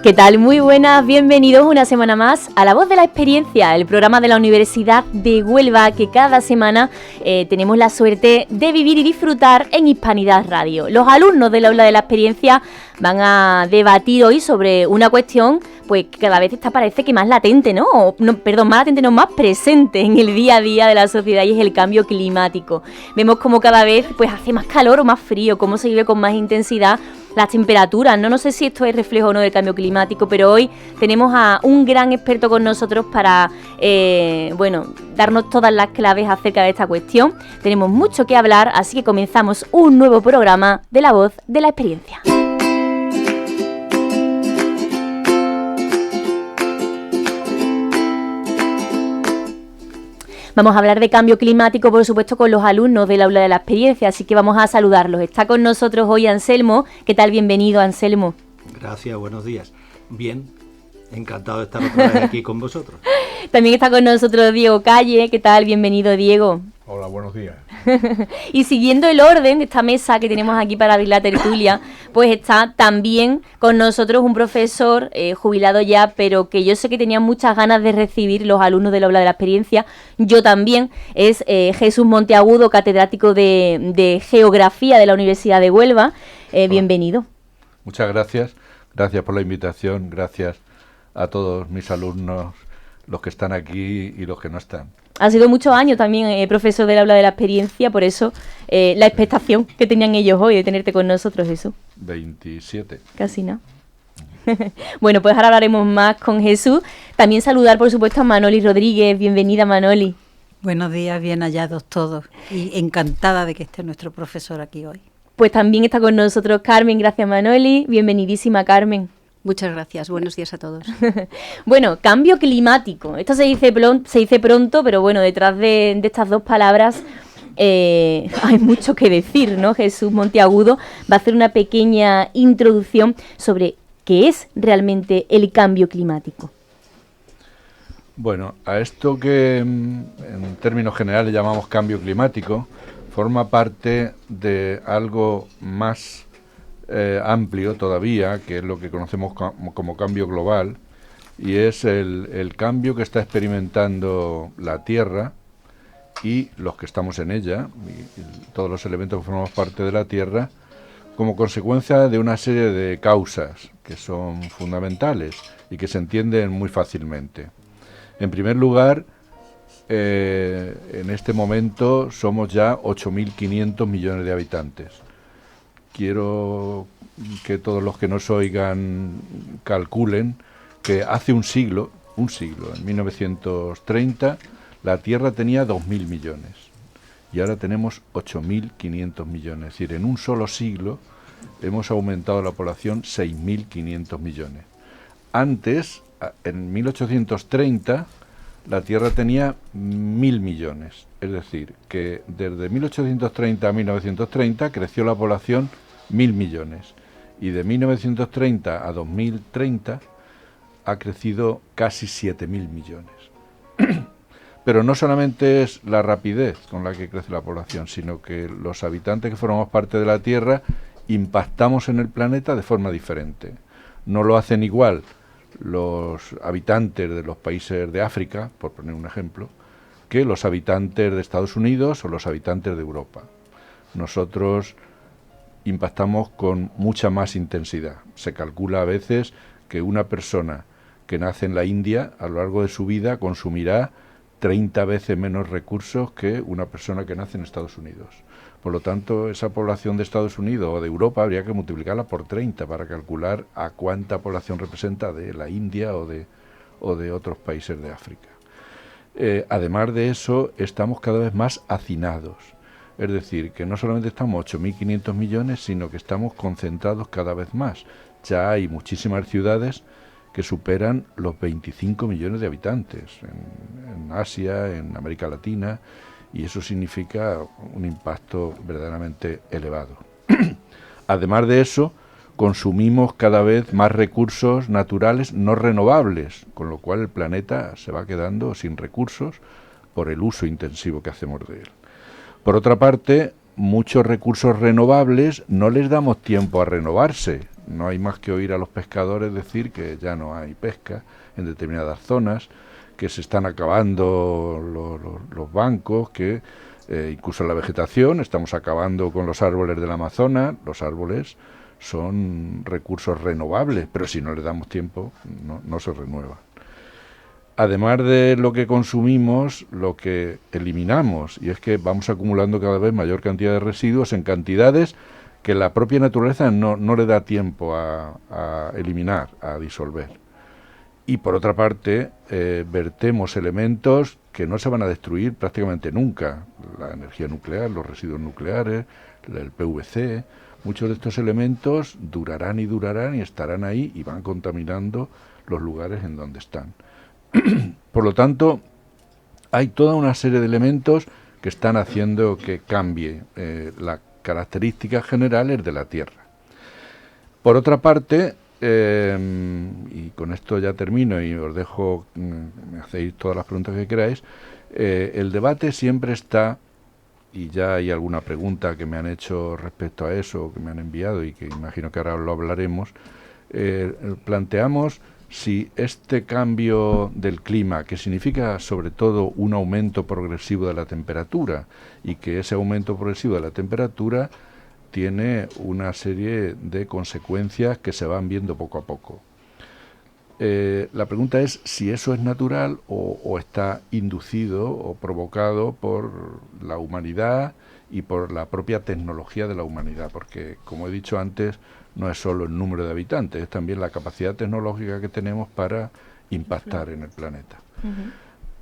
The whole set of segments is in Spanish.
¿Qué tal? Muy buenas, bienvenidos una semana más a La Voz de la Experiencia, el programa de la Universidad de Huelva que cada semana tenemos la suerte de vivir y disfrutar en Hispanidad Radio. Los alumnos del Aula de la Experiencia van a debatir hoy sobre una cuestión pues que cada vez parece que más latente, más presente en el día a día de la sociedad, y es el cambio climático. Vemos como cada vez pues hace más calor o más frío, cómo se vive con más intensidad las temperaturas. No sé si esto es reflejo o no del cambio climático, pero hoy tenemos a un gran experto con nosotros para darnos todas las claves acerca de esta cuestión. Tenemos mucho que hablar, así que comenzamos un nuevo programa de La Voz de la Experiencia. Vamos a hablar de cambio climático, por supuesto, con los alumnos del Aula de la Experiencia, así que vamos a saludarlos. Está con nosotros hoy Anselmo. ¿Qué tal? Bienvenido, Anselmo. Gracias, buenos días. Bien, encantado de estar otra vez aquí con vosotros. También está con nosotros Diego Calle. ¿Qué tal? Bienvenido, Diego. Hola, buenos días. Y siguiendo el orden de esta mesa que tenemos aquí para abrir la tertulia, pues está también con nosotros un profesor jubilado ya, pero que yo sé que tenía muchas ganas de recibir los alumnos del Aula de la Experiencia. Yo también. Es Jesús Monteagudo, catedrático de Geografía de la Universidad de Huelva. Bienvenido. Muchas gracias. Gracias por la invitación. Gracias a todos mis alumnos, los que están aquí y los que no están. Ha sido muchos años también profesor del Aula de la Experiencia, por eso la expectación que tenían ellos hoy de tenerte con nosotros, Jesús. 27. Casi no. Bueno, pues ahora hablaremos más con Jesús. También saludar, por supuesto, a Manoli Rodríguez. Bienvenida, Manoli. Buenos días, bien hallados todos. Y encantada de que esté nuestro profesor aquí hoy. Pues también está con nosotros Carmen. Gracias, Manoli. Bienvenidísima, Carmen. Muchas gracias, buenos días a todos. Bueno, cambio climático. Esto se dice pronto, pero bueno, detrás de estas dos palabras hay mucho que decir, ¿no? Jesús Monteagudo va a hacer una pequeña introducción sobre qué es realmente el cambio climático. Bueno, a esto que en términos generales llamamos cambio climático, forma parte de algo más amplio todavía, que es lo que conocemos como cambio global, y es el cambio que está experimentando la Tierra y los que estamos en ella, y todos los elementos que formamos parte de la Tierra, como consecuencia de una serie de causas que son fundamentales y que se entienden muy fácilmente. En primer lugar, en este momento somos ya 8.500 millones de habitantes. Quiero que todos los que nos oigan calculen que hace un siglo, en 1930, la Tierra tenía 2.000 millones y ahora tenemos 8.500 millones. Es decir, en un solo siglo hemos aumentado la población 6.500 millones. Antes, en 1830, la Tierra tenía 1.000 millones. Es decir, que desde 1830 a 1930 creció la población 1.000 millones. Y de 1930 a 2030 ha crecido casi 7.000 millones. Pero no solamente es la rapidez con la que crece la población, sino que los habitantes que formamos parte de la Tierra impactamos en el planeta de forma diferente. No lo hacen igual los habitantes de los países de África, por poner un ejemplo, que los habitantes de Estados Unidos o los habitantes de Europa. Nosotros impactamos con mucha más intensidad. Se calcula a veces que una persona que nace en la India a lo largo de su vida consumirá 30 veces menos recursos que una persona que nace en Estados Unidos. Por lo tanto, esa población de Estados Unidos o de Europa habría que multiplicarla por 30 para calcular a cuánta población representa de la India o de otros países de África. Además de eso, estamos cada vez más hacinados. Es decir, que no solamente estamos 8.500 millones, sino que estamos concentrados cada vez más. Ya hay muchísimas ciudades que superan los 25 millones de habitantes en Asia, en América Latina, y eso significa un impacto verdaderamente elevado. Además de eso, consumimos cada vez más recursos naturales no renovables, con lo cual el planeta se va quedando sin recursos por el uso intensivo que hacemos de él. Por otra parte, muchos recursos renovables no les damos tiempo a renovarse. No hay más que oír a los pescadores decir que ya no hay pesca en determinadas zonas, que se están acabando los bancos, que incluso la vegetación, estamos acabando con los árboles del Amazonas. Los árboles son recursos renovables, pero si no le damos tiempo, no se renuevan. Además de lo que consumimos, lo que eliminamos, y es que vamos acumulando cada vez mayor cantidad de residuos en cantidades que la propia naturaleza no le da tiempo a eliminar, a disolver. Y por otra parte, vertemos elementos que no se van a destruir prácticamente nunca. La energía nuclear, los residuos nucleares, el PVC, muchos de estos elementos durarán y estarán ahí y van contaminando los lugares en donde están. Por lo tanto, hay toda una serie de elementos que están haciendo que cambie las características generales de la Tierra. Por otra parte, y con esto ya termino y os dejo, me hacéis todas las preguntas que queráis, el debate siempre está, y ya hay alguna pregunta que me han hecho respecto a eso, que me han enviado y que imagino que ahora lo hablaremos, planteamos si este cambio del clima, que significa sobre todo un aumento progresivo de la temperatura, y que ese aumento progresivo de la temperatura tiene una serie de consecuencias que se van viendo poco a poco. La pregunta es si eso es natural o está inducido o provocado por la humanidad y por la propia tecnología de la humanidad, porque, como he dicho antes, no es solo el número de habitantes, es también la capacidad tecnológica que tenemos para impactar en el planeta.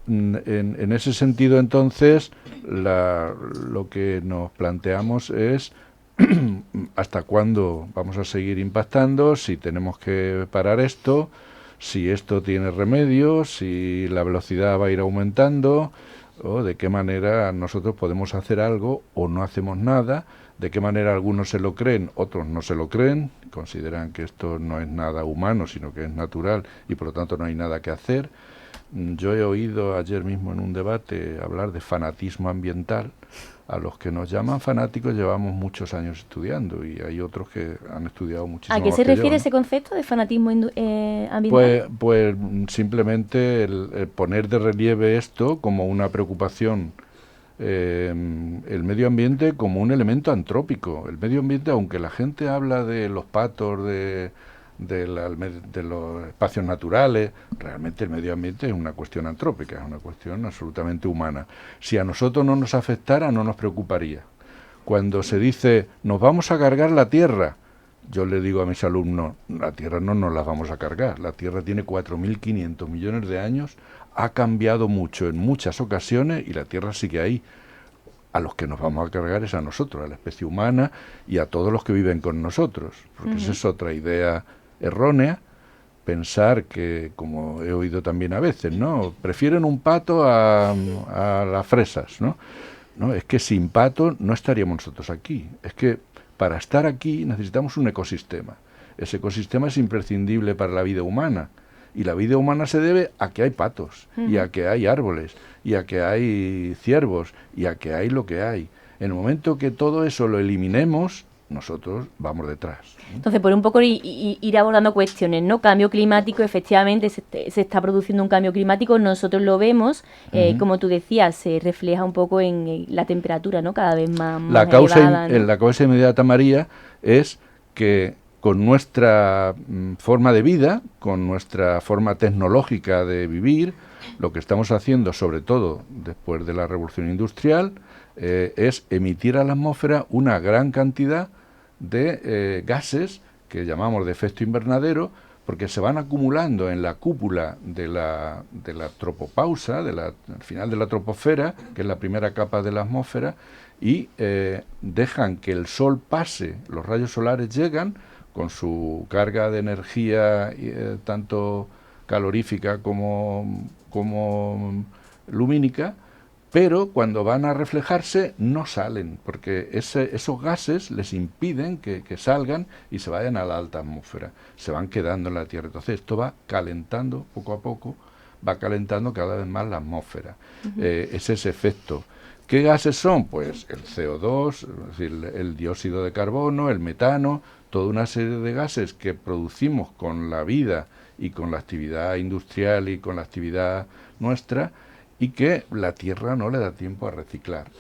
En ese sentido, entonces, lo que nos planteamos es hasta cuándo vamos a seguir impactando, si tenemos que parar esto, si esto tiene remedio, si la velocidad va a ir aumentando, o de qué manera nosotros podemos hacer algo o no hacemos nada, de qué manera algunos se lo creen, otros no se lo creen, consideran que esto no es nada humano, sino que es natural y por lo tanto no hay nada que hacer. Yo he oído ayer mismo en un debate hablar de fanatismo ambiental. A los que nos llaman fanáticos llevamos muchos años estudiando y hay otros que han estudiado muchísimo más. ¿A qué se refiere ese concepto de fanatismo ambiental? Pues simplemente el poner de relieve esto como una preocupación, el medio ambiente como un elemento antrópico. El medio ambiente, aunque la gente habla de los patos, de los espacios naturales, realmente el medio ambiente es una cuestión antrópica, es una cuestión absolutamente humana. Si a nosotros no nos afectara, no nos preocuparía. Cuando se dice, nos vamos a cargar la Tierra, yo le digo a mis alumnos, la Tierra no nos la vamos a cargar, la Tierra tiene 4.500 millones de años, ha cambiado mucho en muchas ocasiones y la Tierra sigue ahí. A los que nos vamos a cargar es a nosotros, a la especie humana y a todos los que viven con nosotros, porque esa es otra idea errónea, pensar que, como he oído también a veces, ¿no? Prefieren un pato a las fresas, ¿no? No, es que sin pato no estaríamos nosotros aquí. Es que para estar aquí necesitamos un ecosistema. Ese ecosistema es imprescindible para la vida humana. Y la vida humana se debe a que hay patos, y a que hay árboles, y a que hay ciervos, y a que hay lo que hay. En el momento que todo eso lo eliminemos, nosotros vamos detrás. Entonces, por un poco ir abordando cuestiones, ¿no? Cambio climático, efectivamente se está produciendo un cambio climático, nosotros lo vemos, como tú decías, se refleja un poco en la temperatura, ¿no? Cada vez más elevada, ¿no? La causa inmediata, María, es que con nuestra forma de vida, con nuestra forma tecnológica de vivir, lo que estamos haciendo, sobre todo después de la revolución industrial, es emitir a la atmósfera una gran cantidad de gases que llamamos de efecto invernadero, porque se van acumulando en la cúpula de la tropopausa, al final de la troposfera, que es la primera capa de la atmósfera, y dejan que el sol pase, los rayos solares llegan con su carga de energía tanto calorífica como lumínica, pero cuando van a reflejarse no salen, porque esos gases les impiden que salgan y se vayan a la alta atmósfera, se van quedando en la Tierra. Entonces esto va calentando poco a poco, va calentando cada vez más la atmósfera. Es ese efecto. ¿Qué gases son? Pues el CO2, es decir, el dióxido de carbono, el metano, toda una serie de gases que producimos con la vida y con la actividad industrial y con la actividad nuestra, y que la Tierra no le da tiempo a reciclar.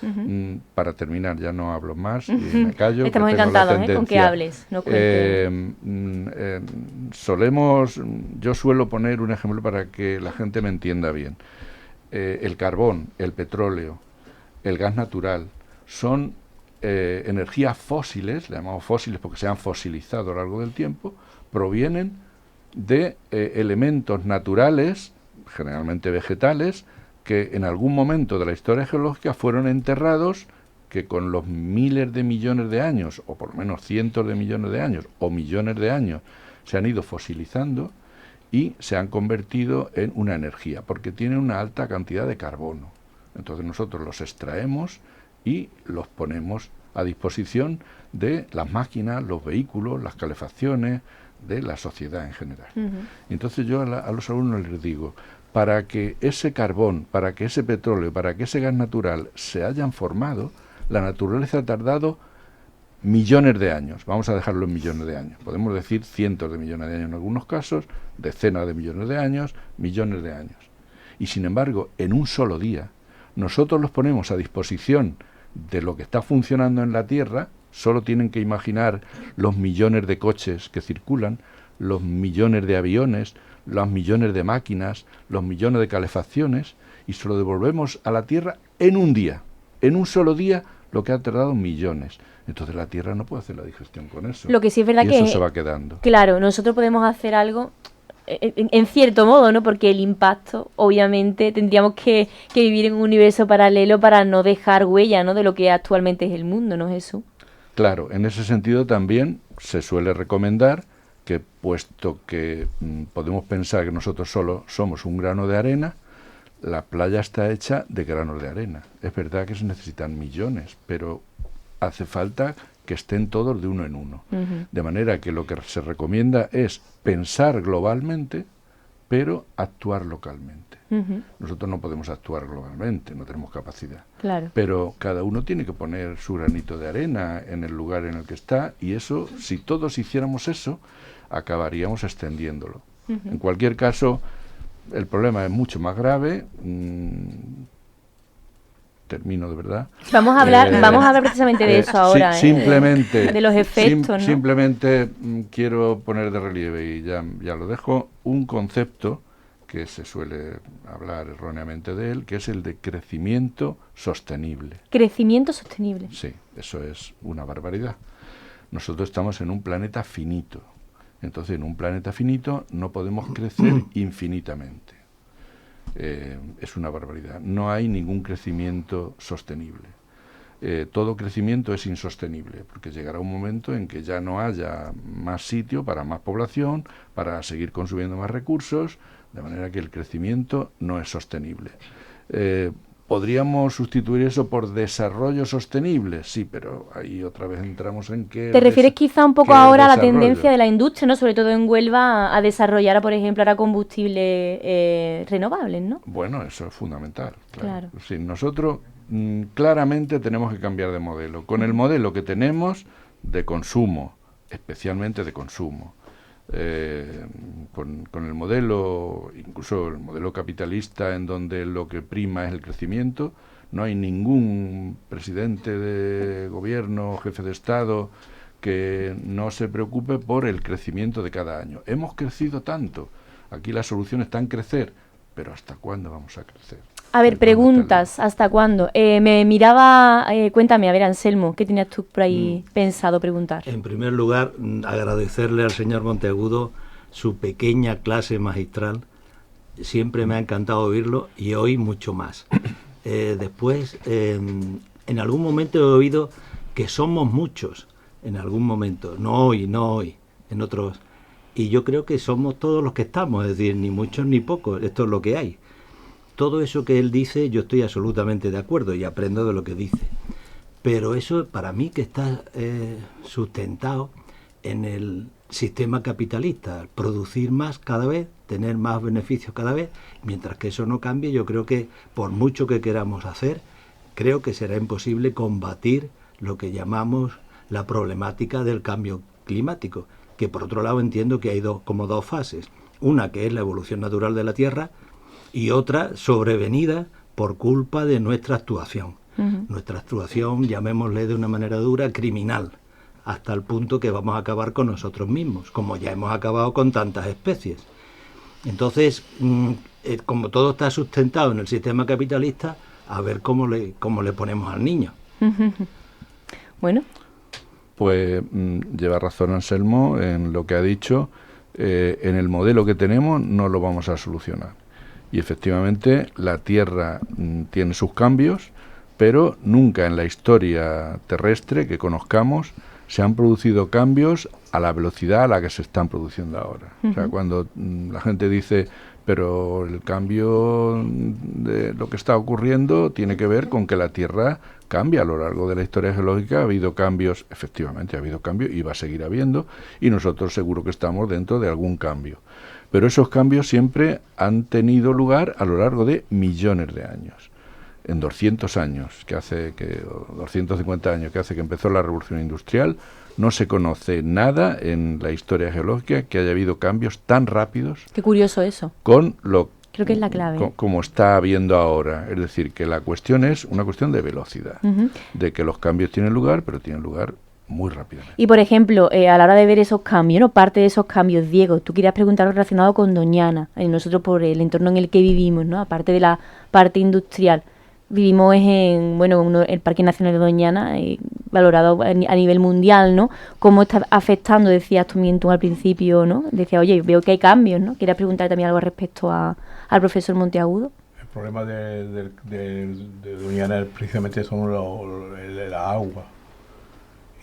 Para terminar, ya no hablo más, y me callo. Estamos encantados con que hables. No yo suelo poner un ejemplo para que la gente me entienda bien. El carbón, el petróleo, el gas natural, son energías fósiles, le llamamos fósiles porque se han fosilizado a lo largo del tiempo, provienen de elementos naturales, generalmente vegetales, que en algún momento de la historia geológica fueron enterrados, que con los miles de millones de años, o por lo menos cientos de millones de años, o millones de años, se han ido fosilizando y se han convertido en una energía, porque tienen una alta cantidad de carbono. Entonces nosotros los extraemos y los ponemos a disposición de las máquinas, los vehículos, las calefacciones, de la sociedad en general. Entonces yo a los alumnos les digo, para que ese carbón, para que ese petróleo, para que ese gas natural se hayan formado, la naturaleza ha tardado millones de años. Vamos a dejarlo en millones de años. Podemos decir cientos de millones de años en algunos casos, decenas de millones de años, millones de años. Y sin embargo, en un solo día, nosotros los ponemos a disposición de lo que está funcionando en la Tierra. Solo tienen que imaginar los millones de coches que circulan, los millones de aviones, los millones de máquinas, los millones de calefacciones, y se lo devolvemos a la Tierra en un día, en un solo día, lo que ha tardado millones. Entonces la Tierra no puede hacer la digestión con eso. Lo que sí es verdad y eso se va quedando. Claro, nosotros podemos hacer algo en cierto modo, ¿no? Porque el impacto, obviamente, tendríamos que vivir en un universo paralelo para no dejar huella, ¿no? De lo que actualmente es el mundo, ¿no, Jesús? Claro, en ese sentido también se suele recomendar que, puesto que podemos pensar que nosotros solo somos un grano de arena, la playa está hecha de granos de arena. Es verdad que se necesitan millones, pero hace falta que estén todos de uno en uno. De manera que lo que se recomienda es pensar globalmente, pero actuar localmente. Nosotros no podemos actuar globalmente, no tenemos capacidad. Claro. Pero cada uno tiene que poner su granito de arena en el lugar en el que está, y eso, si todos hiciéramos eso, acabaríamos extendiéndolo. En cualquier caso, el problema es mucho más grave. Termino de verdad. Vamos a hablar precisamente de eso ahora. Simplemente, de los efectos, ¿no? Simplemente quiero poner de relieve, y ya lo dejo, un concepto que se suele hablar erróneamente de él, que es el de crecimiento sostenible. ¿Crecimiento sostenible? Sí, eso es una barbaridad. Nosotros estamos en un planeta finito. Entonces, en un planeta finito no podemos crecer infinitamente. Es una barbaridad. No hay ningún crecimiento sostenible. Todo crecimiento es insostenible, porque llegará un momento en que ya no haya más sitio para más población, para seguir consumiendo más recursos, de manera que el crecimiento no es sostenible. ¿Podríamos sustituir eso por desarrollo sostenible? Sí, pero ahí otra vez entramos en que... ¿Te refieres quizá un poco ahora a la tendencia de la industria, ¿no? Sobre todo en Huelva, a desarrollar, por ejemplo, ahora combustibles renovables, ¿no? Bueno, eso es fundamental. Claro. Sí, nosotros claramente tenemos que cambiar de modelo. Con el modelo que tenemos de consumo, especialmente de consumo, con el modelo, incluso el modelo capitalista, en donde lo que prima es el crecimiento, no hay ningún presidente de gobierno, jefe de Estado, que no se preocupe por el crecimiento de cada año. Hemos crecido tanto, aquí la solución está en crecer, pero ¿hasta cuándo vamos a crecer? A ver, preguntas, ¿hasta cuándo? Me miraba, cuéntame, a ver, Anselmo, ¿qué tenías tú por ahí pensado preguntar? En primer lugar, agradecerle al señor Monteagudo su pequeña clase magistral. Siempre me ha encantado oírlo, y hoy mucho más. Después, en algún momento he oído que somos muchos, en algún momento, no hoy, en otros. Y yo creo que somos todos los que estamos, es decir, ni muchos ni pocos, esto es lo que hay. Todo eso que él dice, yo estoy absolutamente de acuerdo y aprendo de lo que dice. Pero eso, para mí, que está sustentado en el sistema capitalista, producir más cada vez, tener más beneficios cada vez, mientras que eso no cambie, yo creo que por mucho que queramos hacer, creo que será imposible combatir lo que llamamos la problemática del cambio climático, que por otro lado entiendo que hay como dos fases. Una que es la evolución natural de la Tierra y otra sobrevenida por culpa de nuestra actuación. Nuestra actuación, llamémosle de una manera dura, criminal, hasta el punto que vamos a acabar con nosotros mismos, como ya hemos acabado con tantas especies. Entonces, como todo está sustentado en el sistema capitalista, a ver cómo le ponemos al niño. Bueno. Pues lleva razón Anselmo en lo que ha dicho. En el modelo que tenemos no lo vamos a solucionar. Y efectivamente la Tierra tiene sus cambios, pero nunca en la historia terrestre que conozcamos se han producido cambios a la velocidad a la que se están produciendo ahora. O sea, cuando la gente dice, pero el cambio de lo que está ocurriendo tiene que ver con que la Tierra cambia a lo largo de la historia geológica. Ha habido cambios, efectivamente ha habido cambios y va a seguir habiendo, y nosotros seguro que estamos dentro de algún cambio. Pero esos cambios siempre han tenido lugar a lo largo de millones de años. En 200 años, 250 años, que hace que empezó la Revolución Industrial, no se conoce nada en la historia geológica que haya habido cambios tan rápidos. Qué curioso eso. Creo que es la clave. Como está habiendo ahora. Es decir, que la cuestión es una cuestión de velocidad, de que los cambios tienen lugar, pero tienen lugar muy rápidamente. Y, por ejemplo, a la hora de ver esos cambios, ¿no? Parte de esos cambios, Diego, tú querías preguntar algo relacionado con Doñana, nosotros por el entorno en el que vivimos, ¿no? Aparte de la parte industrial. Vivimos en el Parque Nacional de Doñana, valorado a nivel mundial, ¿no? ¿Cómo está afectando? Decías tú al principio, ¿no? Decía, oye, veo que hay cambios, ¿no? Quería preguntar también algo respecto al profesor Monteagudo. El problema de Doñana precisamente son la agua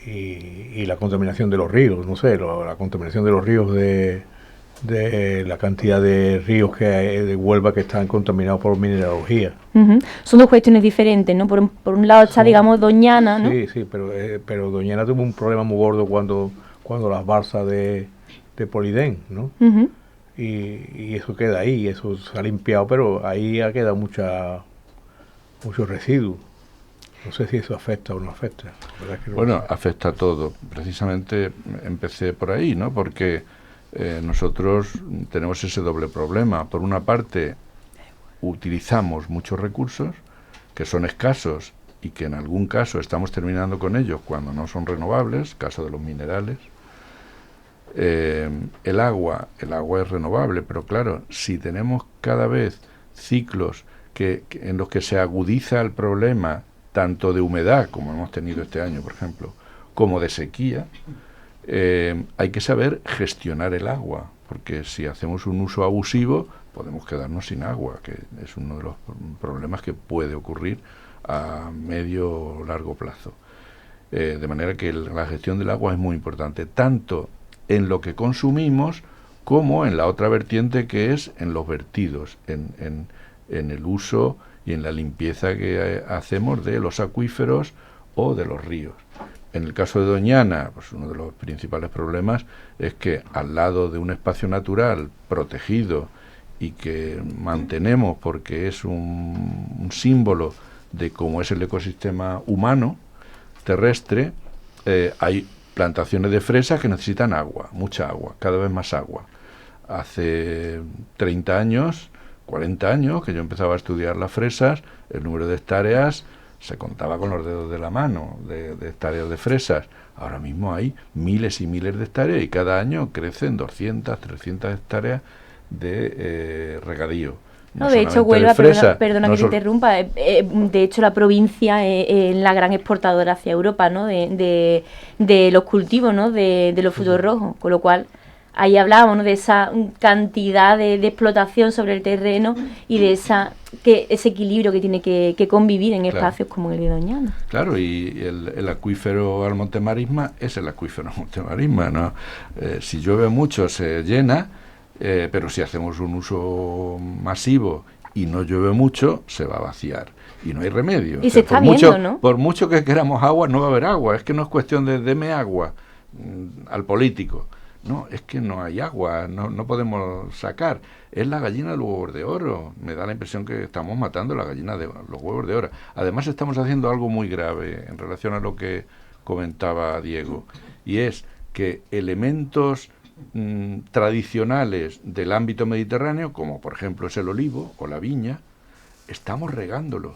y la contaminación de los ríos, no sé, la contaminación de los ríos de la cantidad de ríos que hay de Huelva que están contaminados por mineralogía. Son dos cuestiones diferentes, ¿no? Por un lado está, digamos, Doñana, ¿no? Sí, pero Doñana tuvo un problema muy gordo cuando las balsas de Polidén, ¿no? Y eso queda ahí, eso se ha limpiado, pero ahí ha quedado mucho residuo. No sé si eso afecta o no afecta. Bueno, afecta a todo. Precisamente empecé por ahí, ¿no? Porque nosotros tenemos ese doble problema. Por una parte, utilizamos muchos recursos que son escasos y que en algún caso estamos terminando con ellos cuando no son renovables, caso de los minerales. El agua es renovable, pero claro, si tenemos cada vez ciclos en los que se agudiza el problema tanto de humedad, como hemos tenido este año, por ejemplo, como de sequía, hay que saber gestionar el agua, porque si hacemos un uso abusivo podemos quedarnos sin agua, que es uno de los problemas que puede ocurrir a medio o largo plazo. De manera que la gestión del agua es muy importante, tanto en lo que consumimos como en la otra vertiente, que es en los vertidos, en el uso y en la limpieza que hacemos de los acuíferos o de los ríos. En el caso de Doñana, pues uno de los principales problemas es que al lado de un espacio natural protegido y que mantenemos porque es un símbolo de cómo es el ecosistema humano terrestre, hay plantaciones de fresas que necesitan agua, mucha agua, cada vez más agua. Hace 30 años, 40 años que yo empezaba a estudiar las fresas, el número de hectáreas se contaba con los dedos de la mano, de hectáreas de fresas. Ahora mismo hay miles y miles de hectáreas y cada año crecen 200, 300 hectáreas de regadío. No, de hecho, Huelva, perdona que te interrumpa, de hecho la provincia es la gran exportadora hacia Europa, ¿no? de los cultivos, ¿no? de los frutos rojos, con lo cual ahí hablábamos, ¿no? de esa cantidad de explotación sobre el terreno y de ese equilibrio que tiene que convivir en espacios como el de Doñana. Claro, y el acuífero al Monte Marisma es el acuífero al Monte Marisma, ¿no? Si llueve mucho se llena, pero si hacemos un uso masivo y no llueve mucho, se va a vaciar. Y no hay remedio. Y se está viendo, ¿no? Por mucho que queramos agua, no va a haber agua. Es que no es cuestión de deme agua al político. No, es que no hay agua, no podemos sacar. Es la gallina de los huevos de oro. Me da la impresión que estamos matando la gallina de los huevos de oro. Además estamos haciendo algo muy grave en relación a lo que comentaba Diego, y es que elementos tradicionales del ámbito mediterráneo, como por ejemplo es el olivo o la viña, estamos regándolos.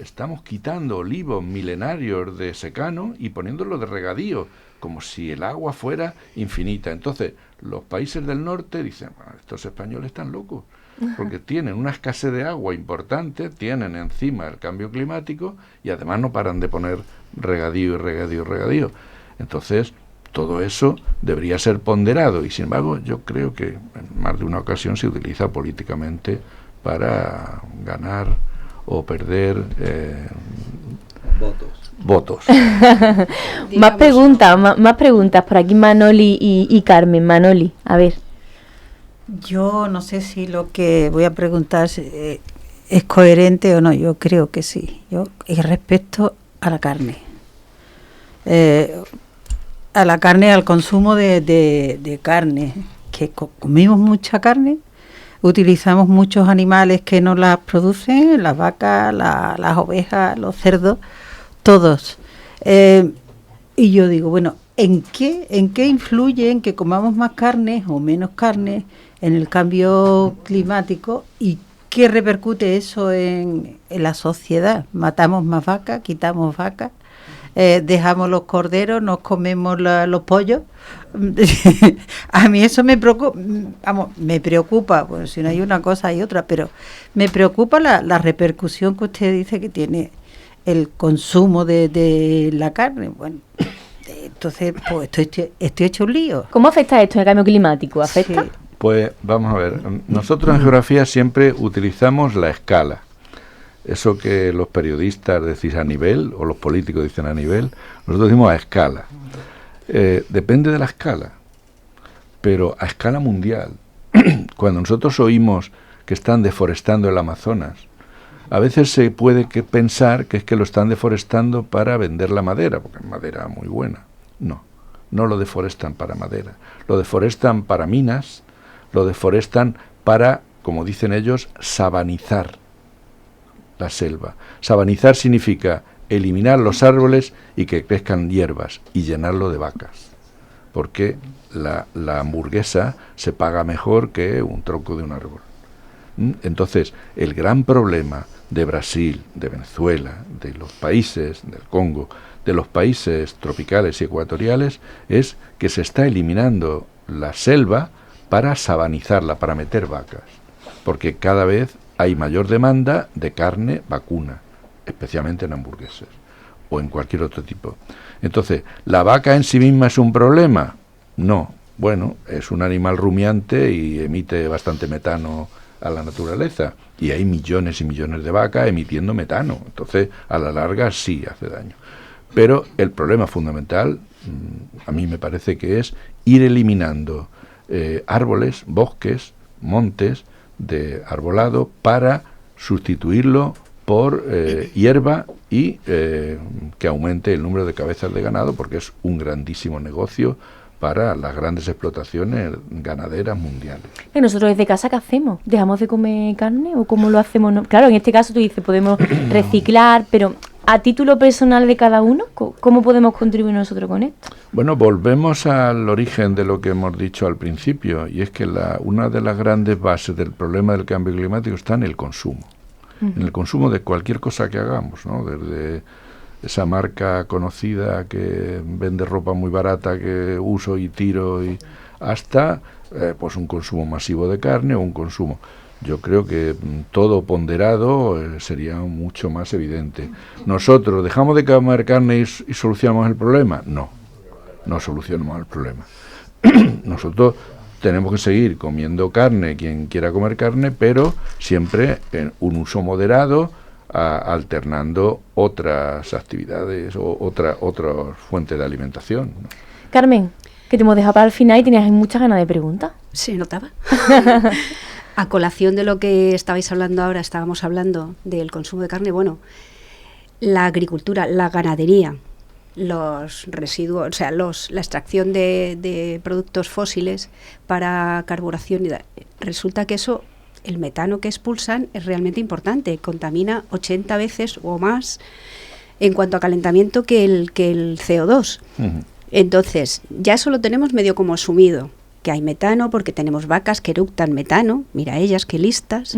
Estamos quitando olivos milenarios de secano y poniéndolos de regadío, como si el agua fuera infinita. Entonces, los países del norte dicen, bueno, estos españoles están locos, porque tienen una escasez de agua importante, tienen encima el cambio climático y además no paran de poner regadío y regadío y regadío. Entonces, todo eso debería ser ponderado y, sin embargo, yo creo que en más de una ocasión se utiliza políticamente para ganar o perder votos. Más preguntas por aquí, Manoli y Carmen. Manoli, a ver. Yo no sé si lo que voy a preguntar es coherente o no. Yo creo que sí. Respecto a la carne. Al consumo de carne, que comemos mucha carne, utilizamos muchos animales que nos las producen, las vacas, las ovejas, los cerdos, todos. Y yo digo, bueno, ¿en qué influye en que comamos más carne o menos carne en el cambio climático y qué repercute eso en la sociedad? ¿Matamos más vacas, quitamos vacas? Dejamos los corderos, nos comemos los pollos. A mí eso me preocupa, bueno, si no hay una cosa hay otra, pero me preocupa la repercusión que usted dice que tiene el consumo de la carne. Bueno, entonces pues estoy hecho un lío. ¿Cómo afecta esto el cambio climático? ¿Afecta? Sí. Pues vamos a ver, nosotros en geografía siempre utilizamos la escala. Eso que los periodistas decís a nivel, o los políticos dicen a nivel, nosotros decimos a escala. Depende de la escala, pero a escala mundial. Cuando nosotros oímos que están deforestando el Amazonas, a veces se puede pensar que es que lo están deforestando para vender la madera, porque es madera muy buena. No lo deforestan para madera, lo deforestan para minas, lo deforestan para, como dicen ellos, sabanizar la selva. Sabanizar significa eliminar los árboles y que crezcan hierbas y llenarlo de vacas, porque la hamburguesa se paga mejor que un tronco de un árbol. Entonces, el gran problema de Brasil, de Venezuela, de los países del Congo, de los países tropicales y ecuatoriales, es que se está eliminando la selva para sabanizarla, para meter vacas, porque cada vez hay mayor demanda de carne vacuna, especialmente en hamburguesas o en cualquier otro tipo. Entonces, ¿la vaca en sí misma es un problema? No. Bueno, es un animal rumiante y emite bastante metano a la naturaleza, y hay millones y millones de vacas emitiendo metano. Entonces, a la larga sí hace daño. Pero el problema fundamental, a mí me parece que es ir eliminando árboles, bosques, montes de arbolado para sustituirlo por hierba y que aumente el número de cabezas de ganado, porque es un grandísimo negocio para las grandes explotaciones ganaderas mundiales. ¿Y nosotros desde casa qué hacemos? ¿Dejamos de comer carne o cómo lo hacemos? Claro, en este caso tú dices, podemos reciclar, pero a título personal de cada uno, ¿cómo podemos contribuir nosotros con esto? Bueno, volvemos al origen de lo que hemos dicho al principio, y es que una de las grandes bases del problema del cambio climático está en el consumo. En el consumo de cualquier cosa que hagamos, ¿no? Desde esa marca conocida que vende ropa muy barata que uso y tiro, y hasta pues un consumo masivo de carne o un consumo. Yo creo que todo ponderado sería mucho más evidente. ¿Nosotros dejamos de comer carne y solucionamos el problema? No solucionamos el problema. Nosotros tenemos que seguir comiendo carne, quien quiera comer carne, pero siempre en un uso moderado, alternando otras actividades o otra fuente de alimentación, ¿no? Carmen, que te hemos dejado para el final y tenías muchas ganas de preguntas. Se notaba. A colación de lo que estabais hablando ahora, estábamos hablando del consumo de carne. Bueno, la agricultura, la ganadería, los residuos, o sea, la extracción de productos fósiles para carburación. Resulta que eso, el metano que expulsan es realmente importante, contamina 80 veces o más en cuanto a calentamiento que el CO2. Entonces, ya eso lo tenemos medio como asumido, que hay metano porque tenemos vacas que eructan metano, mira ellas qué listas,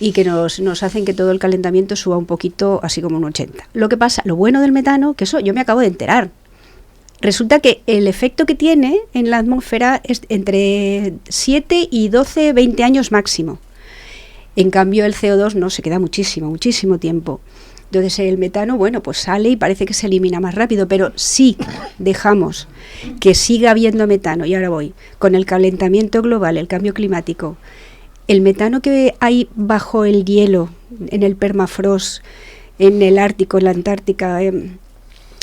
y que nos hacen que todo el calentamiento suba un poquito, así como un 80. Lo que pasa, lo bueno del metano, que eso yo me acabo de enterar, resulta que el efecto que tiene en la atmósfera es entre 7 y 12, 20 años máximo. En cambio el CO2 no, se queda muchísimo tiempo. Entonces el metano, bueno, pues sale y parece que se elimina más rápido, pero si dejamos que siga habiendo metano, y ahora voy, con el calentamiento global, el cambio climático, el metano que hay bajo el hielo, en el permafrost, en el Ártico, en la Antártica, en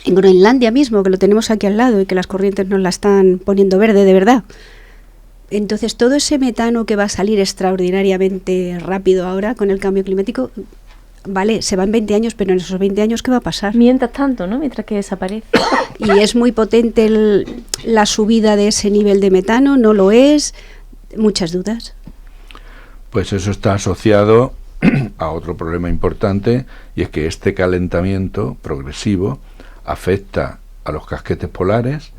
Groenlandia mismo, que lo tenemos aquí al lado y que las corrientes nos la están poniendo verde de verdad. Entonces todo ese metano que va a salir extraordinariamente rápido ahora con el cambio climático, vale, se van 20 años, pero en esos 20 años, ¿qué va a pasar? Mientras tanto, ¿no? Mientras que desaparece. Y es muy potente la subida de ese nivel de metano, ¿no lo es? Muchas dudas. Pues eso está asociado a otro problema importante, y es que este calentamiento progresivo afecta a los casquetes polares,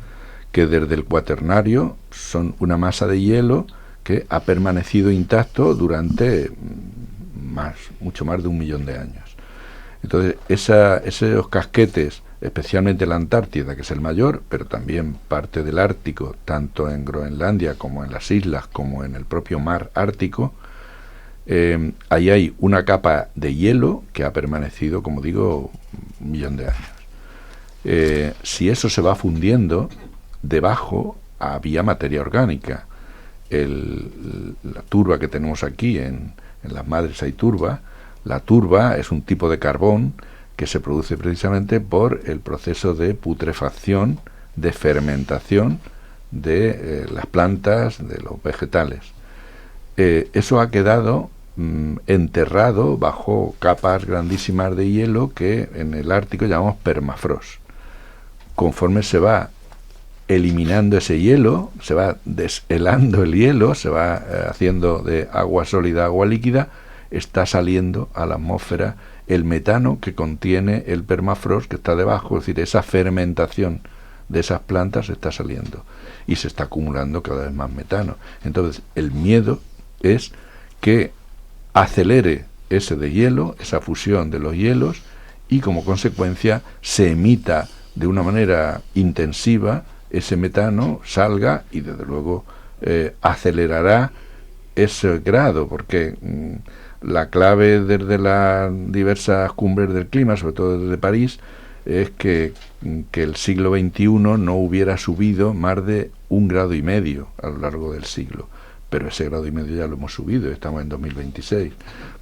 que desde el Cuaternario son una masa de hielo que ha permanecido intacto durante mucho más de 1 millón de años. Entonces, esos casquetes, especialmente la Antártida, que es el mayor, pero también parte del Ártico, tanto en Groenlandia como en las islas, como en el propio mar Ártico, ahí hay una capa de hielo que ha permanecido, como digo, 1 millón de años. Si eso se va fundiendo, debajo había materia orgánica. La turba que tenemos aquí en las madres hay turba. La turba es un tipo de carbón que se produce precisamente por el proceso de putrefacción, de fermentación de las plantas, de los vegetales. Eso ha quedado enterrado bajo capas grandísimas de hielo que en el Ártico llamamos permafrost. Conforme se va eliminando ese hielo, se va deshelando el hielo, se va haciendo de agua sólida agua líquida, está saliendo a la atmósfera el metano que contiene el permafrost que está debajo, es decir, esa fermentación de esas plantas está saliendo y se está acumulando cada vez más metano. Entonces, el miedo es que acelere ese de hielo, esa fusión de los hielos, y como consecuencia se emita de una manera intensiva ese metano, salga y desde luego acelerará ese grado, porque la clave desde las diversas cumbres del clima, sobre todo desde París, es que el siglo XXI no hubiera subido más de 1,5 grados a lo largo del siglo, pero ese 1,5 grados ya lo hemos subido, estamos en 2026.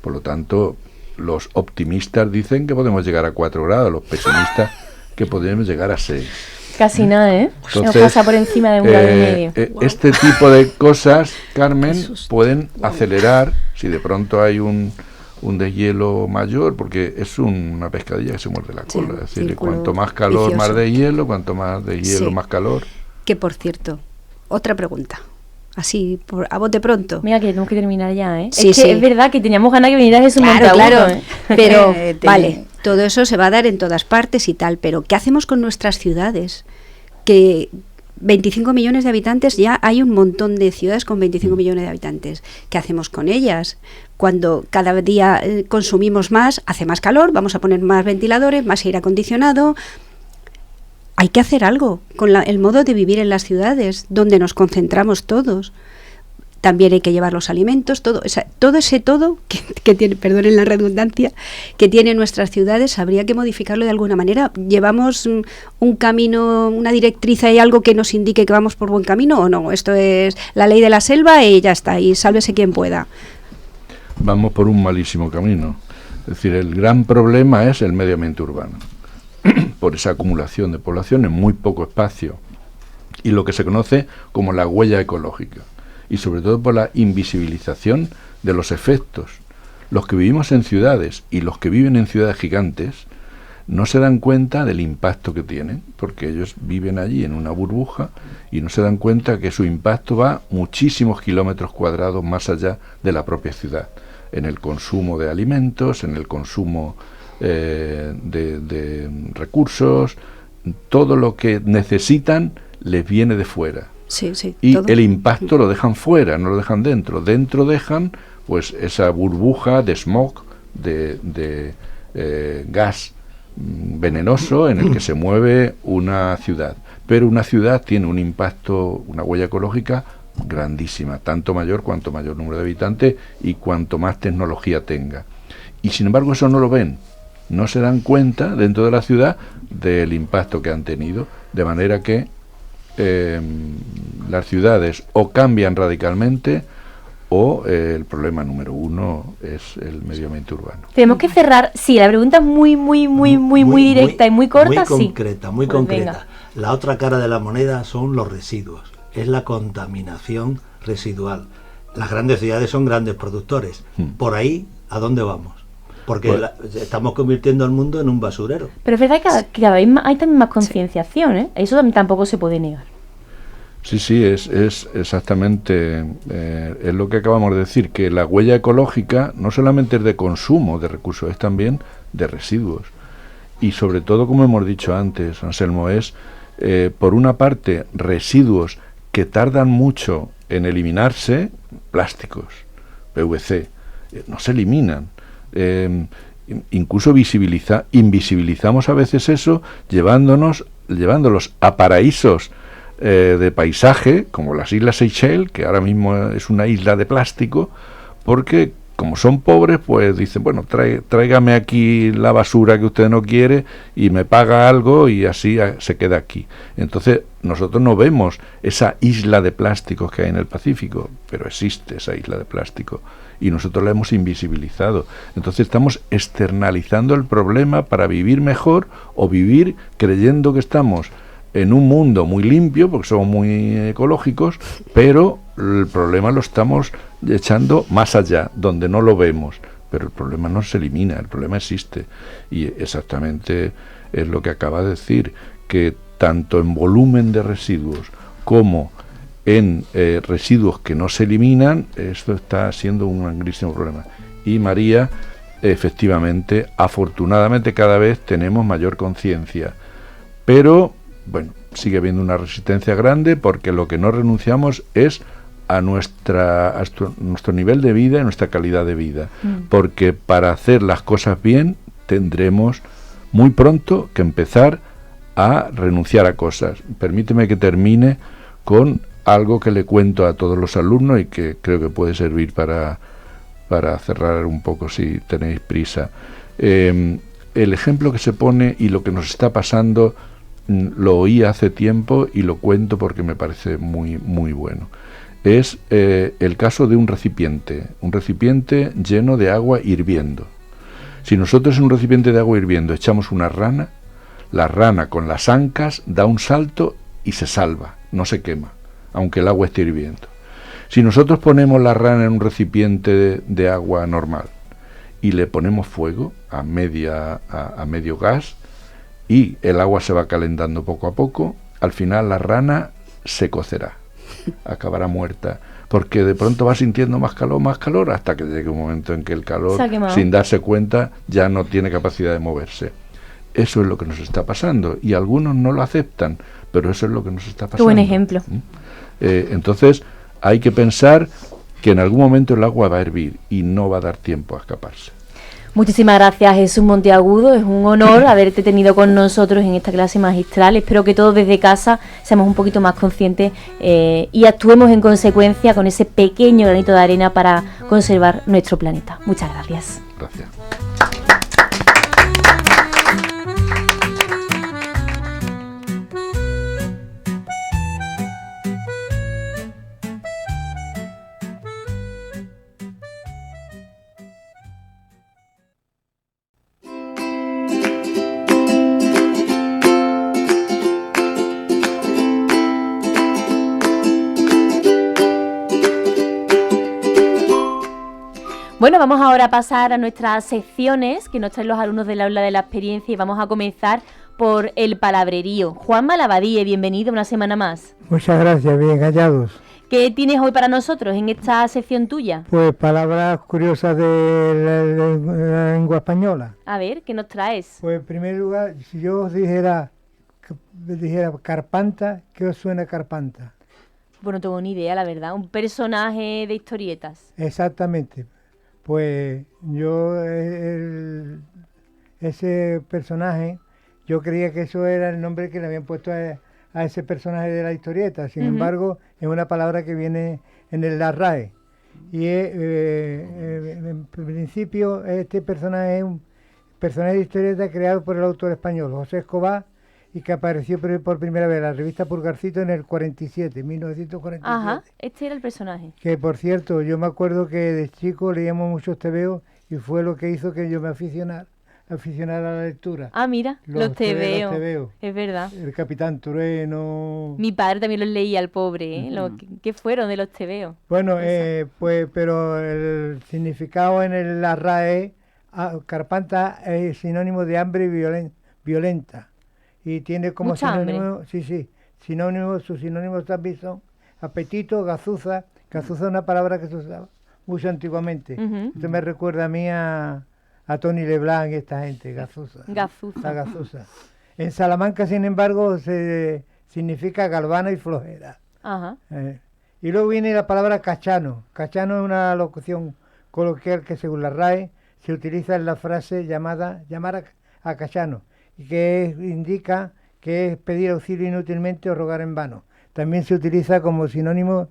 Por lo tanto, los optimistas dicen que podemos llegar a 4 grados, los pesimistas que podemos llegar a 6. Casi nada, ¿eh? Entonces, nos pasa por encima de 1,5 grados. Este tipo de cosas, Carmen, pueden acelerar si de pronto hay un deshielo mayor, porque es una pescadilla que se muerde la cola. Es decir, cuanto más calor, vicioso. Más deshielo, cuanto más deshielo, más calor. Que por cierto, otra pregunta. Así, a bote pronto. Mira, que tenemos que terminar ya, ¿eh? Sí, es que es verdad que teníamos ganas de venir a Jesús Montagudo, claro. ¿eh? Pero, vale, todo eso se va a dar en todas partes y tal, pero ¿qué hacemos con nuestras ciudades? Que 25 millones de habitantes, ya hay un montón de ciudades con 25 millones de habitantes. ¿Qué hacemos con ellas? Cuando cada día consumimos más, hace más calor, vamos a poner más ventiladores, más aire acondicionado. Hay que hacer algo con el modo de vivir en las ciudades, donde nos concentramos todos. También hay que llevar los alimentos, todo ese que tiene, perdonen la redundancia, que tienen nuestras ciudades, habría que modificarlo de alguna manera. ¿Llevamos un camino, una directriz, hay algo que nos indique que vamos por buen camino o no? Esto es la ley de la selva y ya está, y sálvese quien pueda. Vamos por un malísimo camino. Es decir, el gran problema es el medio ambiente urbano. Por esa acumulación de población en muy poco espacio y lo que se conoce como la huella ecológica, y sobre todo por la invisibilización de los efectos. Los que vivimos en ciudades y los que viven en ciudades gigantes no se dan cuenta del impacto que tienen, porque ellos viven allí en una burbuja y no se dan cuenta que su impacto va muchísimos kilómetros cuadrados más allá de la propia ciudad, en el consumo de alimentos, en el consumo de recursos, todo lo que necesitan les viene de fuera. Sí, sí, y todo. El impacto lo dejan fuera, no lo dejan dentro. Dentro dejan pues esa burbuja de smog, de gas venenoso en el que se mueve una ciudad. Pero una ciudad tiene un impacto, una huella ecológica grandísima, tanto mayor cuanto mayor número de habitantes y cuanto más tecnología tenga. Y sin embargo eso no lo ven, no se dan cuenta dentro de la ciudad del impacto que han tenido, de manera que las ciudades o cambian radicalmente o el problema número uno es el medio ambiente urbano. Tenemos que cerrar. Sí, la pregunta es muy directa y muy corta, muy sí. concreta, muy Pues concreta. venga. La otra cara de la moneda son los residuos, es la contaminación residual. Las grandes ciudades son grandes productores. Por ahí, ¿a dónde vamos? Porque Pues, estamos convirtiendo al mundo en un basurero. Pero es verdad que cada vez hay también más concienciación, ¿eh? Eso también tampoco se puede negar. Sí, es exactamente es lo que acabamos de decir, que la huella ecológica no solamente es de consumo de recursos, es también de residuos. Y sobre todo, como hemos dicho antes, Anselmo, es por una parte residuos que tardan mucho en eliminarse, plásticos, PVC, no se eliminan. Incluso invisibilizamos a veces eso, llevándolos a paraísos de paisaje, como las Islas Seychelles, que ahora mismo es una isla de plástico, porque como son pobres, pues dicen, bueno, tráigame aquí la basura que usted no quiere y me paga algo y así se queda aquí. Entonces nosotros no vemos esa isla de plásticos que hay en el Pacífico, pero existe esa isla de plástico y nosotros la hemos invisibilizado. Entonces estamos externalizando el problema para vivir mejor o vivir creyendo que estamos en un mundo muy limpio, porque somos muy ecológicos, pero el problema lo estamos echando más allá, donde no lo vemos. Pero el problema no se elimina, el problema existe. Y exactamente es lo que acaba de decir, que tanto en volumen de residuos como en residuos que no se eliminan, esto está siendo un grandísimo problema. Y María, efectivamente, afortunadamente cada vez tenemos mayor conciencia, pero bueno, sigue habiendo una resistencia grande porque lo que no renunciamos es a nuestro nivel de vida y nuestra calidad de vida, porque para hacer las cosas bien tendremos muy pronto que empezar a renunciar a cosas. Permíteme que termine con algo que le cuento a todos los alumnos y que creo que puede servir para cerrar un poco si tenéis prisa. El ejemplo que se pone y lo que nos está pasando lo oí hace tiempo y lo cuento porque me parece muy bueno. Es el caso de un recipiente lleno de agua hirviendo. Si nosotros en un recipiente de agua hirviendo echamos una rana, la rana con las ancas da un salto y se salva, no se quema, aunque el agua esté hirviendo. Si nosotros ponemos la rana en un recipiente de agua normal y le ponemos fuego a medio gas, y el agua se va calentando poco a poco, al final la rana se cocerá, acabará muerta, porque de pronto va sintiendo más calor, hasta que llegue un momento en que el calor, sin darse cuenta, ya no tiene capacidad de moverse. Eso es lo que nos está pasando, y algunos no lo aceptan, pero eso es lo que nos está pasando. Qué buen ejemplo. Entonces, hay que pensar que en algún momento el agua va a hervir, y no va a dar tiempo a escaparse. Muchísimas gracias, Jesús Monteagudo. Es un honor haberte tenido con nosotros en esta clase magistral. Espero que todos desde casa seamos un poquito más conscientes y actuemos en consecuencia con ese pequeño granito de arena para conservar nuestro planeta. Muchas gracias. Gracias. Bueno, vamos ahora a pasar a nuestras secciones que nos traen los alumnos del aula de la experiencia y vamos a comenzar por el palabrerío. Juan Malabadí, bienvenido una semana más. Muchas gracias, bien hallados. ¿Qué tienes hoy para nosotros en esta sección tuya? Pues palabras curiosas de la lengua española. A ver, ¿qué nos traes? Pues en primer lugar, si yo os dijera Carpanta, ¿qué os suena Carpanta? Bueno, no tengo ni idea, la verdad. Un personaje de historietas. Exactamente. Pues yo, ese personaje, yo creía que eso era el nombre que le habían puesto a ese personaje de la historieta. Sin embargo, es una palabra que viene en la RAE. Y en principio, este personaje es un personaje de historieta creado por el autor español, José Escobar, y que apareció por primera vez en la revista Pulgarcito en el 1947. Ajá, este era el personaje. Que por cierto, yo me acuerdo que de chico leíamos muchos tebeos y fue lo que hizo que yo me aficionara a la lectura. Ah, mira, los tebeos. Tebeos. Es verdad. El Capitán Trueno. Mi padre también los leía, el pobre, ¿eh? ¿Qué fueron de los tebeos? Bueno, pues, pero el significado en la RAE, Carpanta es sinónimo de hambre violenta. Y tiene como mucha sinónimo, hambre. sus sinónimos también son apetito, gazuza. Gazuza es una palabra que se usaba mucho antiguamente. Esto me recuerda a mí a Tony Leblanc y esta gente, gazuza. Gazuza. La gazuza. En Salamanca, sin embargo, significa galvana y flojera. Ajá. Y luego viene la palabra cachano. Cachano es una locución coloquial que según la RAE se utiliza en la frase llamar a cachano, y que indica que es pedir auxilio inútilmente o rogar en vano. También se utiliza como sinónimo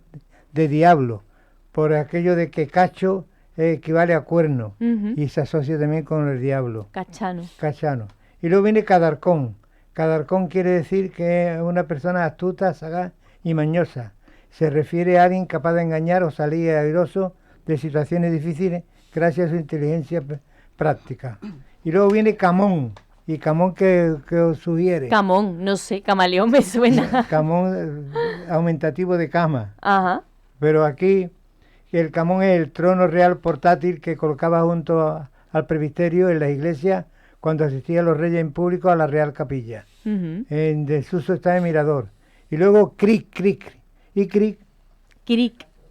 de diablo, por aquello de que cacho equivale a cuerno, y se asocia también con el diablo. Cachano. Y luego viene cadarcón. Cadarcón quiere decir que es una persona astuta, sagaz y mañosa. Se refiere a alguien capaz de engañar o salir airoso de situaciones difíciles gracias a su inteligencia práctica. Y luego viene camón. ¿Y camón qué os sugiere? Camón, no sé, camaleón me suena. Camón aumentativo de cama. Ajá. Pero aquí el camón es el trono real portátil que colocaba junto al presbiterio en las iglesias cuando asistían los reyes en público a la Real Capilla. En desuso está el mirador. Y luego cric. Y cric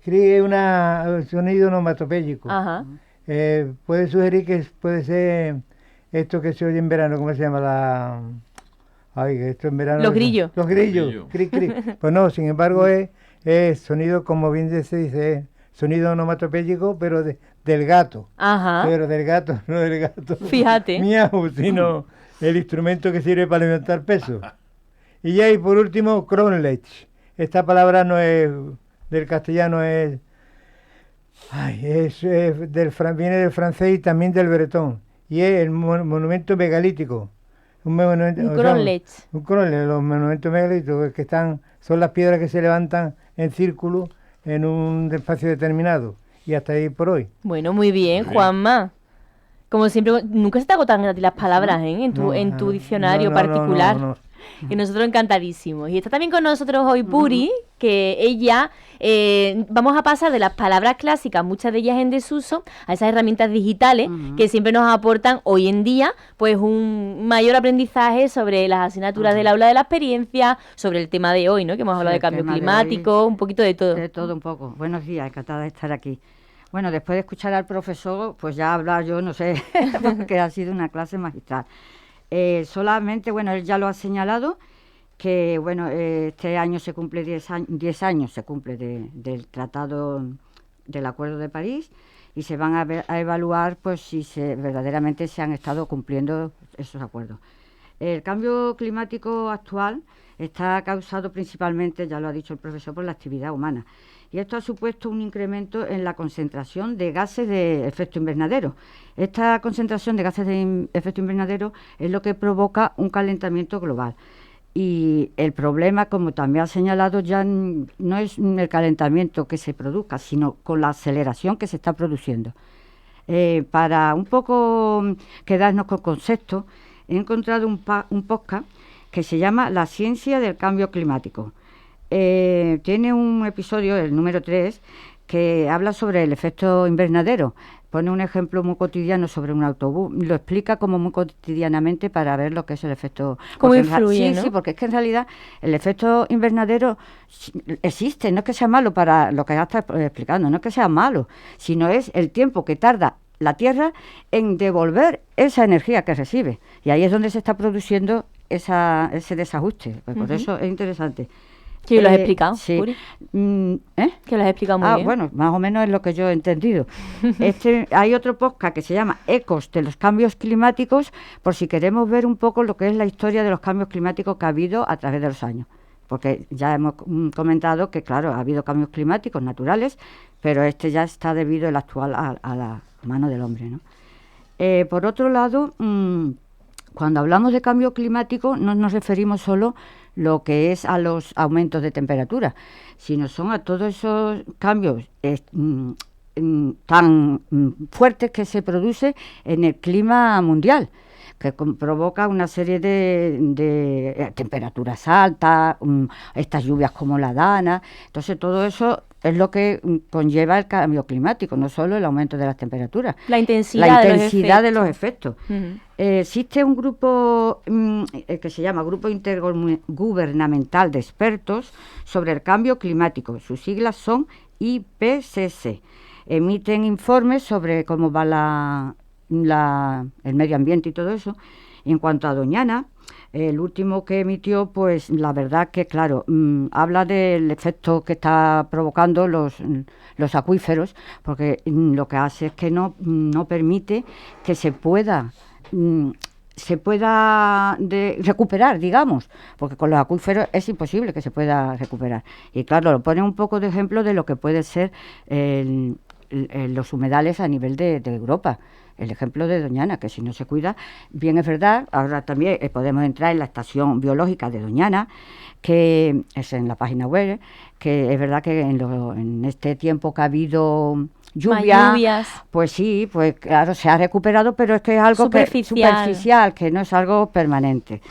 es un sonido onomatopéyico. Ajá. Puede sugerir que puede ser esto que se oye en verano, ¿cómo se llama? Esto en verano. Los grillos. Los grillos. Cric. Pues no, sin embargo es sonido, como bien se dice, sonido onomatopéyico, pero del gato. Ajá. Pero del gato, no del gato. Fíjate. Miau, sino el instrumento que sirve para levantar peso. Y ya, y por último, Kronlech. Esta palabra no es del castellano, viene del francés y también del bretón. Y es el monumento megalítico. Un Kronlech. Un Kronlech, los monumentos megalíticos que son las piedras que se levantan en círculo en un espacio determinado. Y hasta ahí por hoy. Bueno, muy bien, Juanma. Como siempre, nunca se te agotan a ti las palabras, en tu diccionario particular. No. Y nosotros encantadísimos. Y está también con nosotros hoy Puri, que ella, vamos a pasar de las palabras clásicas, muchas de ellas en desuso, a esas herramientas digitales que siempre nos aportan hoy en día pues un mayor aprendizaje sobre las asignaturas del aula de la experiencia, sobre el tema de hoy, ¿no? Que hemos hablado de cambio climático, un poquito de todo. De todo un poco. Buenos días, encantada de estar aquí. Bueno, después de escuchar al profesor, pues ya hablar yo, no sé, porque ha sido una clase magistral. Solamente, bueno, él ya lo ha señalado, que bueno, este año se cumple 10 años se cumple del Tratado del Acuerdo de París, y se van a evaluar pues si verdaderamente se han estado cumpliendo esos acuerdos. El cambio climático actual está causado principalmente, ya lo ha dicho el profesor, por la actividad humana. Y esto ha supuesto un incremento en la concentración de gases de efecto invernadero. Esta concentración de gases de efecto invernadero es lo que provoca un calentamiento global. Y el problema, como también ha señalado, ya no es el calentamiento que se produzca, sino con la aceleración que se está produciendo. Para un poco quedarnos con conceptos, he encontrado un podcast que se llama La ciencia del cambio climático. Tiene un episodio, el número 3, que habla sobre el efecto invernadero, pone un ejemplo muy cotidiano sobre un autobús, lo explica como muy cotidianamente para ver lo que es el efecto. ¿Cómo influye, sí, porque es que en realidad el efecto invernadero existe, no es que sea malo para lo que ya está explicando, no es que sea malo, sino es el tiempo que tarda la Tierra en devolver esa energía que recibe. Y ahí es donde se está produciendo ese desajuste. Pues por eso es interesante. Sí, lo has explicado, sí. Puri. Que lo has explicado muy bien. Bueno, más o menos es lo que yo he entendido. Hay otro podcast que se llama Ecos de los cambios climáticos, por si queremos ver un poco lo que es la historia de los cambios climáticos que ha habido a través de los años. Porque ya hemos comentado que, claro, ha habido cambios climáticos naturales, pero ya está debido el actual a la mano del hombre, ¿no? Por otro lado, cuando hablamos de cambio climático no nos referimos solo lo que es a los aumentos de temperatura, sino son a todos esos cambios tan fuertes que se produce en el clima mundial, que provoca una serie de temperaturas altas, estas lluvias como la Dana. Entonces todo eso es lo que conlleva el cambio climático, no solo el aumento de las temperaturas. La intensidad de los efectos. Existe un grupo que se llama Grupo Intergubernamental de Expertos sobre el Cambio Climático. Sus siglas son IPCC. Emiten informes sobre cómo va el medio ambiente y todo eso. Y en cuanto a Doñana, el último que emitió, pues la verdad que, claro, habla del efecto que está provocando los acuíferos, porque lo que hace es que no permite que se pueda recuperar, digamos, porque con los acuíferos es imposible que se pueda recuperar. Y claro, lo pone un poco de ejemplo de lo que puede ser los humedales a nivel de Europa. El ejemplo de Doñana, que si no se cuida, bien es verdad, ahora también podemos entrar en la estación biológica de Doñana, que es en la página web, que es verdad que en este tiempo que ha habido lluvias, pues sí, pues claro, se ha recuperado, pero es que es algo superficial, que no es algo permanente.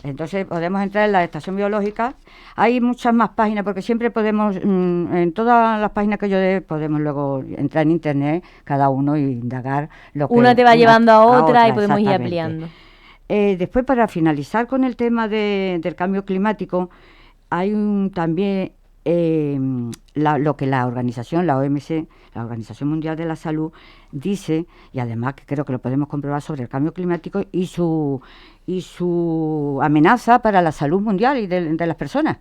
Entonces podemos entrar en la estación biológica. Hay muchas más páginas, porque siempre podemos, en todas las páginas que yo dé, podemos luego entrar en internet, cada uno, y indagar lo que... Una te va llevando a otra y podemos ir ampliando. Después, para finalizar con el tema del cambio climático, hay también lo que la organización, la OMS, la Organización Mundial de la Salud, dice, y además que creo que lo podemos comprobar, sobre el cambio climático y su amenaza para la salud mundial y de las personas.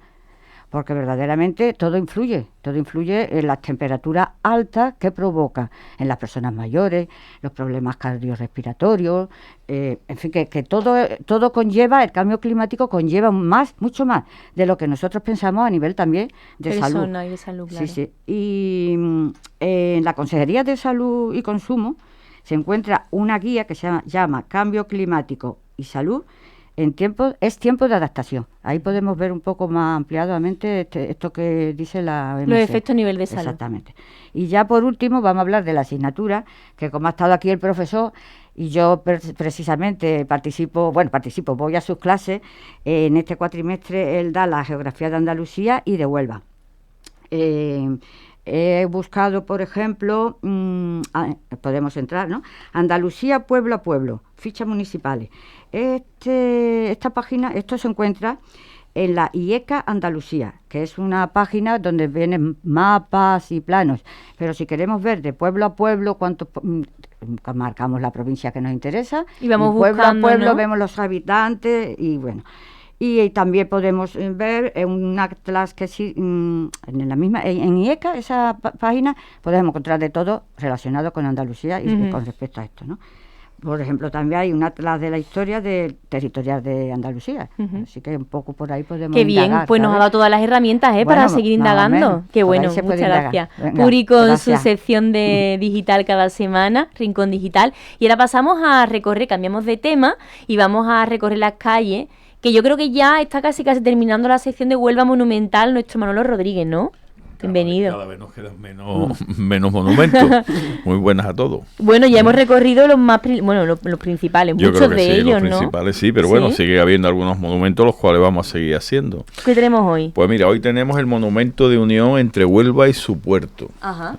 Porque verdaderamente todo influye en las temperaturas altas que provoca en las personas mayores, los problemas cardiorrespiratorios, en fin, que todo conlleva, el cambio climático conlleva mucho más de lo que nosotros pensamos a nivel también de salud. Y de salud, claro. Sí. Y en la Consejería de Salud y Consumo se encuentra una guía que se llama Cambio Climático y Salud. Es tiempo de adaptación. Ahí podemos ver un poco más ampliadamente esto que dice la OMS. Los efectos a nivel de salud. Exactamente. Y ya por último vamos a hablar de la asignatura, que como ha estado aquí el profesor, y yo precisamente voy a sus clases. En este cuatrimestre él da la geografía de Andalucía y de Huelva. He buscado, por ejemplo, podemos entrar, ¿no? Andalucía, pueblo a pueblo, fichas municipales. Esta página, esto se encuentra en la IECA Andalucía, que es una página donde vienen mapas y planos. Pero si queremos ver de pueblo a pueblo marcamos la provincia que nos interesa, y vamos pueblo buscando, a pueblo, ¿no? Vemos los habitantes y bueno. Y también podemos ver un atlas que sí, en IECA, esa página, podemos encontrar de todo relacionado con Andalucía y con respecto a esto, ¿no? Por ejemplo, también hay un atlas de la historia territorial de Andalucía. Así que un poco por ahí podemos indagar. Qué bien, pues nos ha dado todas las herramientas para seguir indagando. Qué bueno, muchas gracias. Venga, Puri con gracias. su sección de digital cada semana, Rincón Digital. Y ahora pasamos a recorrer, cambiamos de tema y vamos a recorrer las calles, que yo creo que ya está casi terminando la sección de Huelva Monumental nuestro Manolo Rodríguez, ¿no? Bienvenido. Cada vez nos quedan menos monumentos. Muy buenas a todos. Bueno, ya hemos recorrido los los principales, Yo muchos creo que de sí, ellos, los ¿no? principales sí, pero bueno, sigue habiendo algunos monumentos los cuales vamos a seguir haciendo. ¿Qué tenemos hoy? Pues mira, hoy tenemos el monumento de unión entre Huelva y su puerto. Ajá.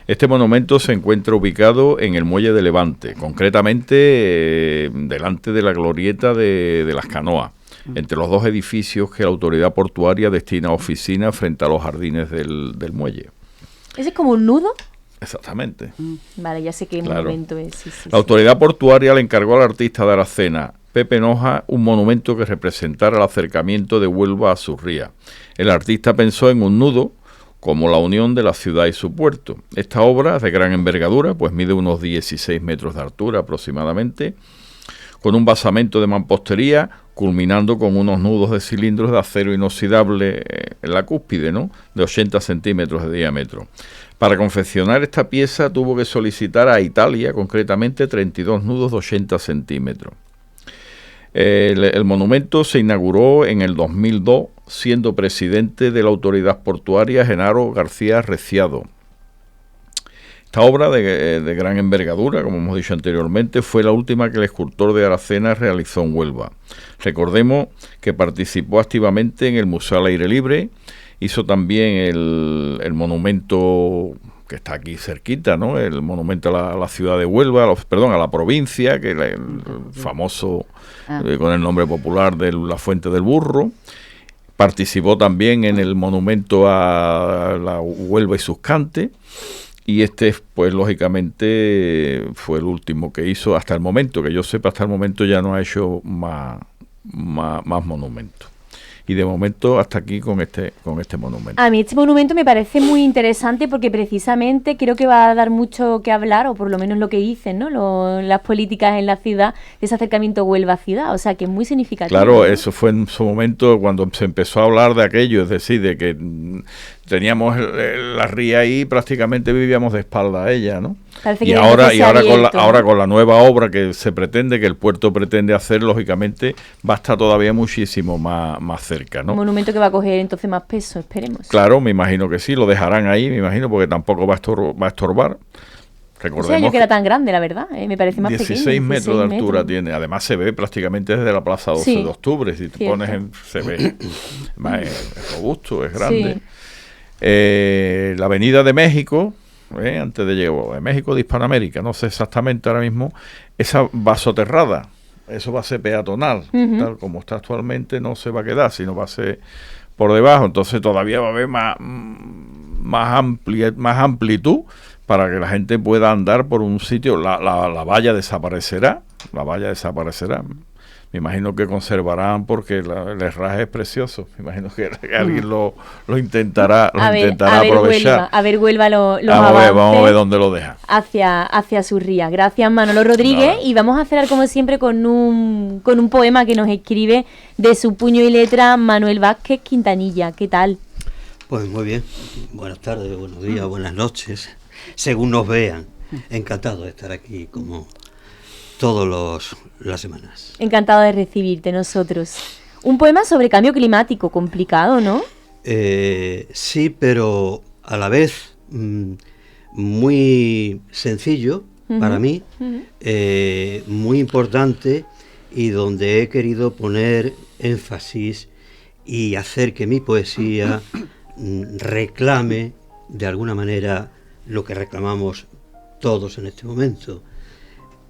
Este monumento se encuentra ubicado en el muelle de Levante, concretamente delante de la glorieta de las canoas, entre los dos edificios que la autoridad portuaria destina a oficinas frente a los jardines del muelle. ¿Ese es como un nudo? Exactamente. Vale, ya sé qué monumento es. Sí, la autoridad portuaria le encargó al artista de Aracena, Pepe Noja, un monumento que representara el acercamiento de Huelva a sus rías. El artista pensó en un nudo como la unión de la ciudad y su puerto. Esta obra, de gran envergadura, pues mide unos 16 metros de altura aproximadamente, con un basamento de mampostería, culminando con unos nudos de cilindros de acero inoxidable en la cúspide, ¿no?, de 80 centímetros de diámetro. Para confeccionar esta pieza tuvo que solicitar a Italia, concretamente, 32 nudos de 80 centímetros. El monumento se inauguró en el 2002, siendo presidente de la autoridad portuaria Genaro García Reciado. Esta obra de gran envergadura, como hemos dicho anteriormente, fue la última que el escultor de Aracena realizó en Huelva. Recordemos que participó activamente en el Museo al Aire Libre, hizo también el monumento que está aquí cerquita, ¿no?, el monumento a la ciudad de Huelva, a la provincia, que el famoso, con el nombre popular de la Fuente del Burro. Participó también en el monumento a la Huelva y sus cantes. Y este, pues lógicamente, fue el último que hizo hasta el momento, que yo sepa, hasta el momento ya no ha hecho más monumentos. Y de momento hasta aquí con este monumento. A mí este monumento me parece muy interesante porque precisamente creo que va a dar mucho que hablar, o por lo menos lo que dicen, ¿no?, las políticas en la ciudad, de ese acercamiento Huelva-ciudad, o sea que es muy significativo. Claro, ¿no? Eso fue en su momento cuando se empezó a hablar de aquello, es decir, de que teníamos la ría ahí, prácticamente vivíamos de espalda a ella, ¿no? Y ahora con la nueva obra que se pretende, que el puerto pretende hacer, lógicamente va a estar todavía muchísimo más cerca, ¿no? Un monumento que va a coger entonces más peso, esperemos. Claro, me imagino que sí, lo dejarán ahí, me imagino, porque tampoco va a estorbar. Recordemos, o sea, yo que era tan grande, la verdad, me parece más 16 pequeño. 16 metros de altura tiene, además se ve prácticamente desde la Plaza 12 de Octubre, si te pones se ve, es robusto, es grande. Sí. La Avenida de México, antes de llegar a México de Hispanoamérica, no sé exactamente ahora mismo, esa va soterrada, eso va a ser peatonal, tal como está actualmente no se va a quedar, sino va a ser por debajo, entonces todavía va a haber más amplitud para que la gente pueda andar por un sitio. La valla desaparecerá, me imagino que conservarán porque el herraje es precioso. Me imagino que alguien lo intentará aprovechar. Huelva los avances. Vamos a ver dónde lo deja. Hacia su ría. Gracias, Manolo Rodríguez. Nada. Y vamos a cerrar, como siempre, con un poema que nos escribe de su puño y letra Manuel Vázquez Quintanilla. ¿Qué tal? Pues muy bien. Buenas tardes, buenos días, buenas noches. Según nos vean. Encantado de estar aquí como todas las semanas. Encantado de recibirte nosotros. Un poema sobre cambio climático, complicado, ¿no? Sí, pero a la vez muy sencillo para mí, muy importante, y donde he querido poner énfasis y hacer que mi poesía reclame de alguna manera lo que reclamamos todos en este momento,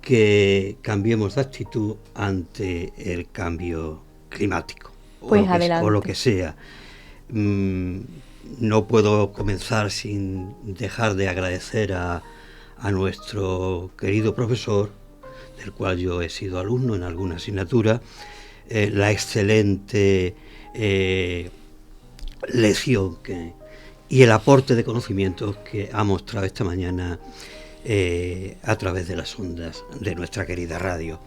que cambiemos de actitud ante el cambio climático, pues o lo que sea. No puedo comenzar sin dejar de agradecer a nuestro querido profesor, del cual yo he sido alumno en alguna asignatura, la excelente lección y el aporte de conocimientos que ha mostrado esta mañana a través de las ondas de nuestra querida radio.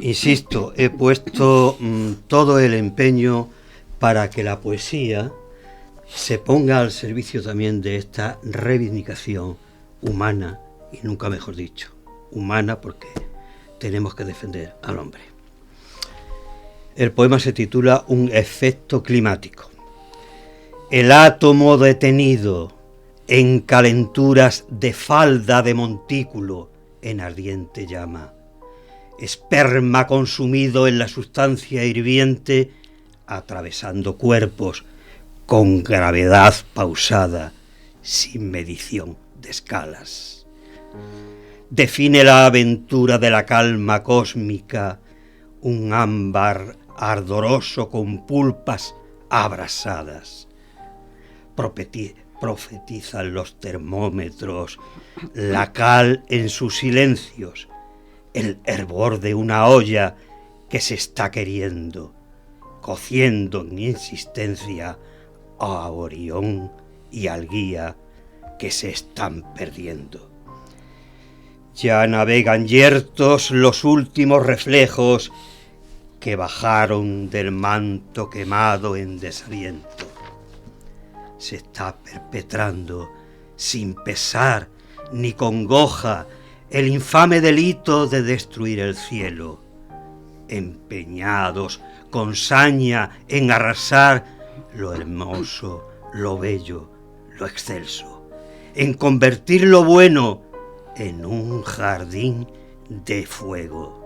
Insisto, he puesto todo el empeño para que la poesía se ponga al servicio también de esta reivindicación humana, y nunca mejor dicho, humana, porque tenemos que defender al hombre. El poema se titula Un efecto climático. El átomo detenido en calenturas de falda de montículo en ardiente llama, esperma consumido en la sustancia hirviente, atravesando cuerpos con gravedad pausada, sin medición de escalas. Define la aventura de la calma cósmica, un ámbar ardoroso con pulpas abrasadas. Profetizan los termómetros, la cal en sus silencios, el hervor de una olla que se está queriendo, cociendo en insistencia a Orión y al guía que se están perdiendo. Ya navegan yertos los últimos reflejos que bajaron del manto quemado en desaliento. Se está perpetrando sin pesar ni congoja el infame delito de destruir el cielo, empeñados con saña en arrasar lo hermoso, lo bello, lo excelso, en convertir lo bueno en un jardín de fuego.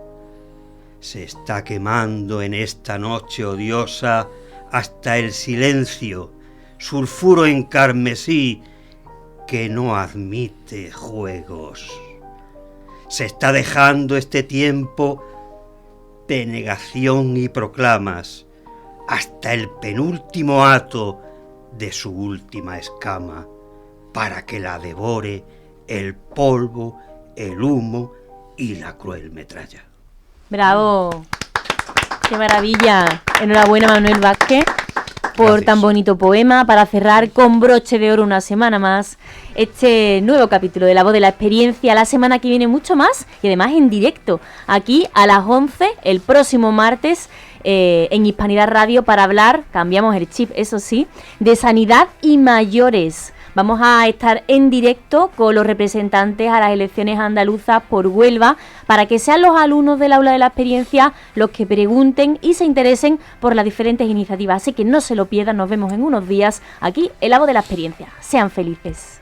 Se está quemando en esta noche odiosa hasta el silencio, sulfuro en carmesí que no admite juegos. Se está dejando este tiempo de negación y proclamas hasta el penúltimo hato de su última escama para que la devore el polvo, el humo y la cruel metralla. ¡Bravo! ¡Qué maravilla! Enhorabuena, Manuel Vázquez, por Gracias. tan bonito poema, para cerrar con broche de oro una semana más este nuevo capítulo de La Voz de la Experiencia. La semana que viene mucho más y además en directo, aquí a las 11, el próximo martes, en Hispanidad Radio, para hablar, cambiamos el chip, eso sí, de sanidad y mayores. Vamos a estar en directo con los representantes a las elecciones andaluzas por Huelva, para que sean los alumnos del Aula de la Experiencia los que pregunten y se interesen por las diferentes iniciativas. Así que no se lo pierdan, nos vemos en unos días aquí en La Voz de la Experiencia. Sean felices.